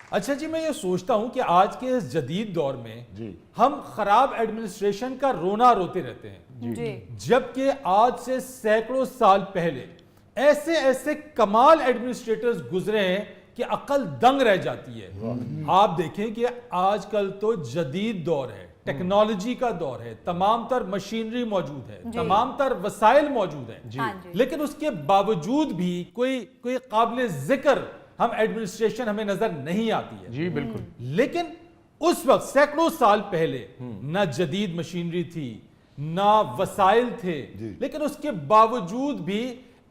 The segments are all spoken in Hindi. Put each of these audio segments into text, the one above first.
अच्छा जी, मैं ये सोचता हूं कि आज के इस जदीद दौर में जी हम खराब एडमिनिस्ट्रेशन का रोना रोते रहते हैं, जी जबकि आज से सैकड़ों साल पहले ऐसे ऐसे कमाल एडमिनिस्ट्रेटर्स गुजरे हैं कि अकल दंग रह जाती है। आप देखें कि आजकल तो जदीद दौर है, टेक्नोलॉजी का दौर है, तमाम तर मशीनरी मौजूद है, जी। तमाम तर वसाइल मौजूद है, हाँ जी। लेकिन उसके बावजूद भी कोई कोई काबिल जिक्र हम एडमिनिस्ट्रेशन हमें नजर नहीं आती है। जी बिल्कुल। लेकिन उस वक्त सैकड़ों साल पहले ना जदीद मशीनरी थी, ना वसाइल थे, लेकिन उसके बावजूद भी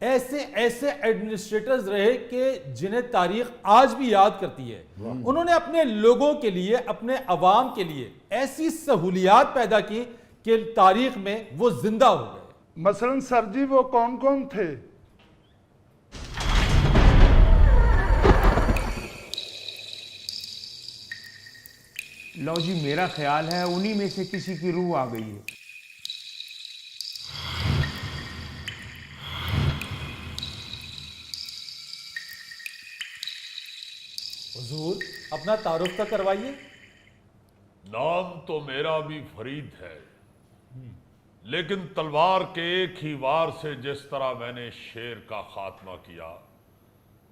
ऐसे ऐसे एडमिनिस्ट्रेटर्स रहे कि जिन्हें तारीख आज भी याद करती है। उन्होंने अपने लोगों के लिए, अपने अवाम के लिए ऐसी सहूलियात पैदा की कि तारीख में वो जिंदा हो गए। मसलन सर जी वो कौन कौन थे? लो जी, मेरा ख्याल है उन्हीं में से किसी की रूह आ गई है। हुजूर, अपना तारुफ तो करवाइए। नाम तो मेरा भी फरीद है, लेकिन तलवार के एक ही वार से जिस तरह मैंने शेर का खात्मा किया,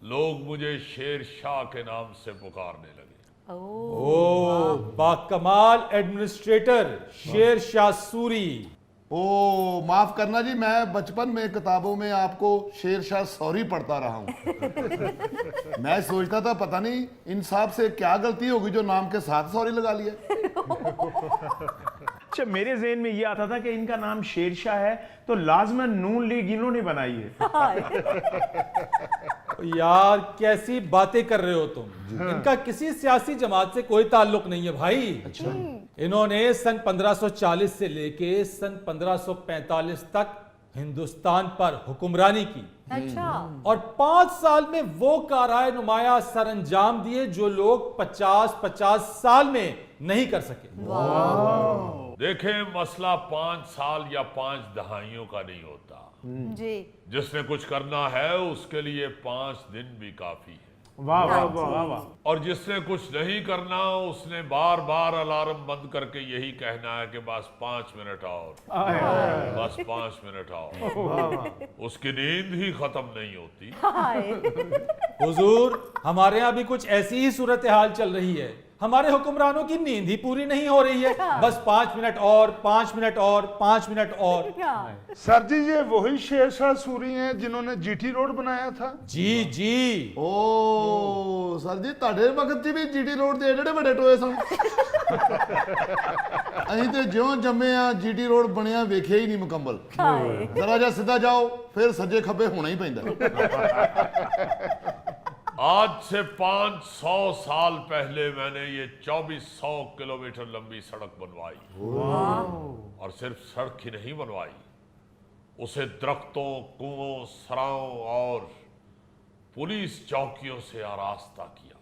लोग मुझे शेर शाह के नाम से पुकारने लगे। ओ बाकमाल एडमिनिस्ट्रेटर शेर शाह सूरी। ओ माफ करना जी, मैं बचपन में किताबों में आपको शेर शाह सॉरी पढ़ता रहा हूँ। मैं सोचता था पता नहीं इन साहब से क्या गलती होगी जो नाम के साथ सॉरी लगा लिया। अच्छा, मेरे ज़हन में ये आता था कि इनका नाम शेरशाह है तो लाजमन नून लीग इन्होंने बनाई है। यार कैसी बातें कर रहे हो तुम, इनका किसी सियासी जमात से कोई ताल्लुक नहीं है भाई। इन्होंने सन 1540 से लेके सन 1545 तक हिंदुस्तान पर हुक्मरानी की। अच्छा। और 5 साल में वो काराए नुमाया सर अंजाम दिए जो लोग 50-50 साल में नहीं कर सके। देखें, मसला 5 साल या 5 दहाइयों का नहीं होता। जी। जिसने कुछ करना है उसके लिए 5 दिन भी काफी है। वाह वाह वाह वाह वाह। और जिसने कुछ नहीं करना उसने बार बार अलार्म बंद करके यही कहना है कि बस 5 मिनट और, बस 5 मिनट और। उसकी नींद ही खत्म नहीं होती। हुजूर, हमारे यहाँ भी कुछ ऐसी ही सूरत हाल चल रही है। हमारे हुक्मरानों की नींद ही पूरी नहीं हो रही है। बस 5 मिनट और, 5 मिनट और, 5 मिनट और। सर जी ये वही शेर शाह सूरी हैं जिन्होंने जीटी रोड बनाया था? जी जी। ओ सर जी, ਤੁਹਾਡੇ ਵਕਤ 'ਚ ਵੀ ਜੀਟੀ ਰੋਡ ਦੇ ਏਡੇ ਵੱਡੇ ਟੋਏ ਸਨ। ਅਸੀਂ ਤੇ ਜਿਉਂ ਜੰਮੇ ਆ ਜੀਟੀ ਰੋਡ ਬਣਿਆ ਵੇਖਿਆ ਹੀ ਨਹੀਂ ਮੁਕੰਮਲ। ਜ਼ਰਾ ਜਿਹਾ ਸਿੱਧਾ ਜਾਓ ਫਿਰ ਸੱਜੇ ਖੱਬੇ ਹੋਣਾ ਹੀ ਪੈਂਦਾ। आज से 500 साल पहले मैंने ये 2400 किलोमीटर लंबी सड़क बनवाई। और सिर्फ सड़क ही नहीं बनवाई, उसे दरख्तों, कुओं, सराओं और पुलिस चौकियों से आरास्ता किया।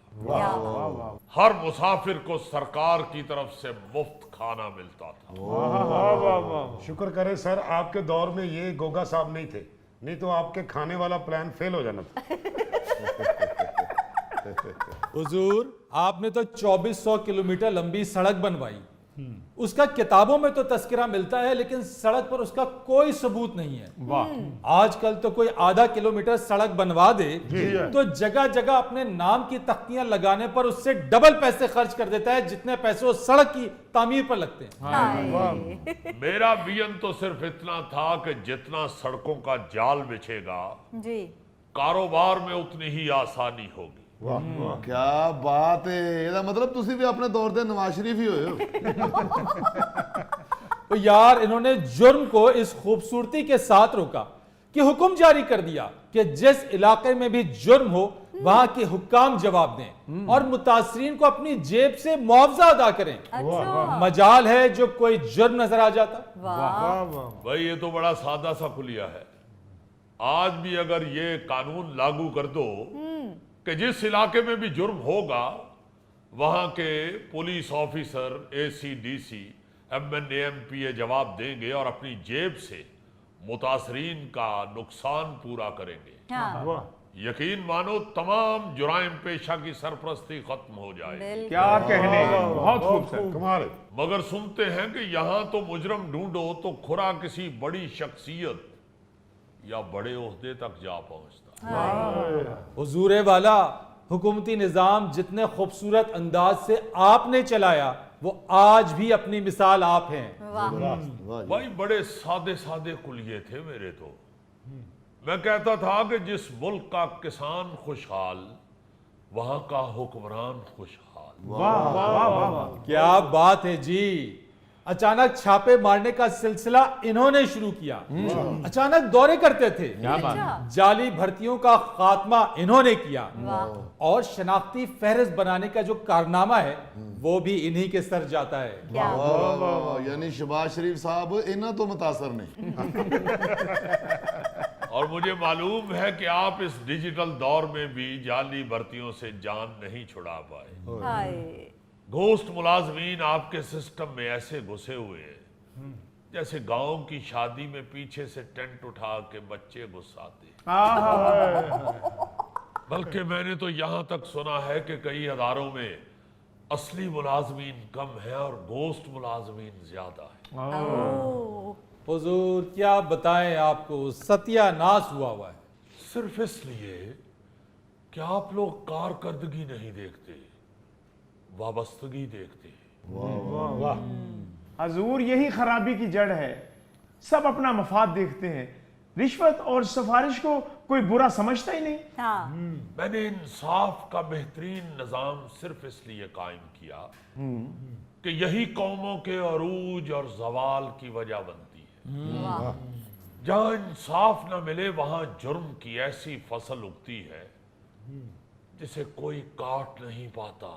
हर मुसाफिर को सरकार की तरफ से मुफ्त खाना मिलता था। शुक्र करें सर, आपके दौर में ये गोगा साहब नहीं थे, नहीं तो आपके खाने वाला प्लान फेल हो जाना था। हुजूर, आपने तो 2400 किलोमीटर लंबी सड़क बनवाई। उसका किताबों में तो तस्करा मिलता है, लेकिन सड़क पर उसका कोई सबूत नहीं है। वाह। आजकल तो कोई आधा किलोमीटर सड़क बनवा दे तो जगह जगह अपने नाम की तख्तियां लगाने पर उससे डबल पैसे खर्च कर देता है जितने पैसे उस सड़क की तामीर पर लगते हैं। मेरा विजन तो सिर्फ इतना था कि जितना सड़कों का जाल बिछेगा जी। कारोबार में उतनी ही आसानी होगी। क्या बात है, ਇਹਦਾ मतलब ਤੁਸੀਂ ਵੀ ਆਪਣੇ दौर ਦੇ नवाज शरीफ ही होए हो। तो यार इन्होंने जुर्म को इस खूबसूरती के साथ रोका कि हुक्म जारी कर दिया कि जिस इलाके में भी जुर्म हो वहां के हुक्काम जवाब दें और मुतासरीन को अपनी जेब से मुआवजा अदा करें। अच्छा। मजाल है जो कोई जुर्म नजर आ जाता। भाई ये तो बड़ा सादा सा खुलिया है। आज भी अगर ये कानून लागू कर दो कि जिस इलाके में भी जुर्म होगा वहां के police officer, ACDC, MNA, MPA जवाब देंगे और अपनी जेब से मुतासरीन का नुकसान पूरा करेंगे। यकीन मानो तमाम जुराइम पेशा की सरपरस्ती खत्म हो जाए। क्या कहने, बहुत खूब सर। कमाल है। मगर सुनते हैं कि यहां तो मुजरम ढूंढो तो खुरा किसी बड़ी शख्सियत या बड़े ओहदे तक जा पहुंचता। हुजूर वाला, हुकूमती निज़ाम जितने खूबसूरत अंदाज से आपने चलाया वो आज भी अपनी मिसाल आप हैं। भाई बड़े सादे सादे कुलिये थे मेरे तो। मैं कहता था कि जिस मुल्क का किसान खुशहाल वहां का हुक्मरान खुशहाल। वाह वाह वाह वाह वाह। क्या बात है जी। अचानक छापे मारने का सिलसिला इन्होंने शुरू किया, अचानक दौरे करते थे, जाली भर्तियों का खात्मा इन्होंने किया, और शनाख्ती फहरिस्त बनाने का जो कारनामा है वो भी इन्हीं के सर जाता है। वाह वाह वाह वाह, यानी शहबाज शरीफ साहब इन्हें तो मुतासर नहीं। और मुझे मालूम है कि आप इस डिजिटल दौर में भी जाली भर्तियों से जान नहीं छुड़ा पाए। घोस्ट मुलाजमीन आपके सिस्टम में ऐसे घुसे हुए हैं जैसे गांव की शादी में पीछे से टेंट उठा के बच्चे घुसाते। बल्कि मैंने तो यहां तक सुना है कि कई अदारों में असली मुलाजमीन कम है और घोस्ट मुलाजमीन ज्यादा है। हुजूर क्या बताएं आपको, सत्यानाश हुआ है। सिर्फ इसलिए कि आप लोग कारकर्दगी नहीं देखते, वाबस्तगी देखते। हजूर यही खराबी की जड़ है, सब अपना मफाद देखते हैं, रिश्वत और सिफारिश को कोई बुरा समझता ही नहीं। मैंने इंसाफ का बेहतरीन निजाम सिर्फ इसलिए कायम किया कि यही कौमों के अरूज और जवाल की वजह बनती है। जहां इंसाफ न मिले वहां जुर्म की ऐसी फसल उगती है जिसे कोई काट नहीं पाता।